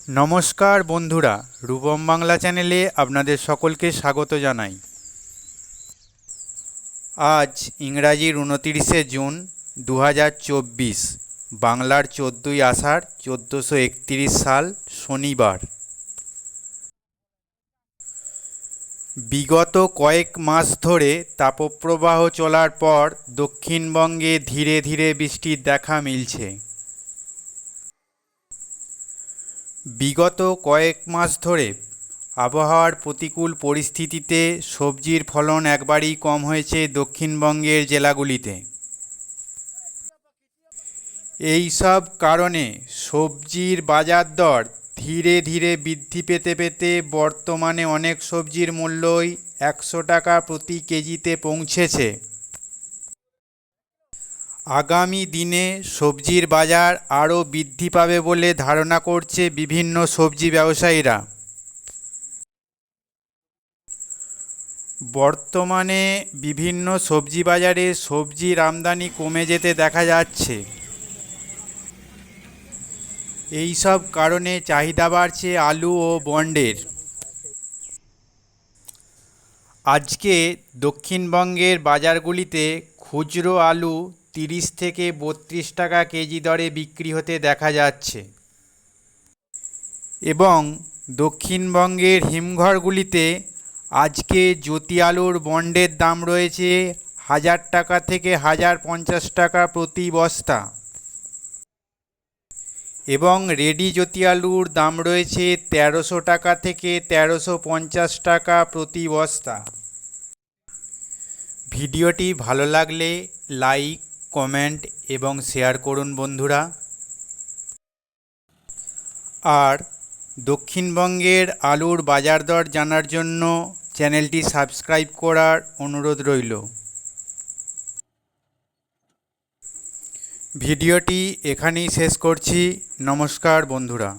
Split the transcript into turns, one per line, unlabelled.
নমস্কার বন্ধুরা, রূপম বাংলা চ্যানেলে আপনাদের সকলকে স্বাগত জানাই। আজ ইংরাজির 29শে জুন 2024, বাংলার 14ই আষাঢ় 1431 সাল, শনিবার। বিগত কয়েক মাস ধরে তাপপ্রবাহ চলার পর দক্ষিণবঙ্গে ধীরে ধীরে বৃষ্টির দেখা মিলছে। বিগত কয়েক মাস ধরে আবহাওয়ার প্রতিকূল পরিস্থিতিতে সবজির ফলন একবারেই কম হয়েছে দক্ষিণবঙ্গের জেলাগুলিতে। এই সব কারণে সবজির বাজার দর ধীরে ধীরে বৃদ্ধি পেতে পেতে বর্তমানে অনেক সবজির মূল্যই 100 টাকা প্রতি কেজিতে পৌঁছেছে। আগামী দিনে সবজির বাজার আরও বৃদ্ধি পাবে বলে ধারণা করছে বিভিন্ন সবজি ব্যবসায়ীরা। বর্তমানে বিভিন্ন সবজি বাজারে সবজির আমদানি কমে যেতে দেখা যাচ্ছে। এই সব কারণে চাহিদা বাড়ছে আলু ও বন্ডের। আজকে দক্ষিণবঙ্গের বাজারগুলিতে খুচরো আলু 30 থেকে 32 টাকা কেজি দরে বিক্রি হতে দেখা যাচ্ছে এবং দক্ষিণবঙ্গের হিমঘরগুলিতে আজকে জ্যোতি আলুর বন্ডের দাম রয়েছে 1000 টাকা থেকে 1050 টাকা প্রতি বস্তা এবং রেডি জ্যোতি আলুর দাম রয়েছে 1300 টাকা থেকে 1350 টাকা প্রতি বস্তা। ভিডিওটি ভালো লাগলে লাইক, কমেন্ট এবং শেয়ার করুন বন্ধুরা। আর দক্ষিণবঙ্গের আলুর বাজার দর জানার জন্য চ্যানেলটি সাবস্ক্রাইব করার অনুরোধ রইল। ভিডিওটি এখানেই শেষ করছি। নমস্কার বন্ধুরা।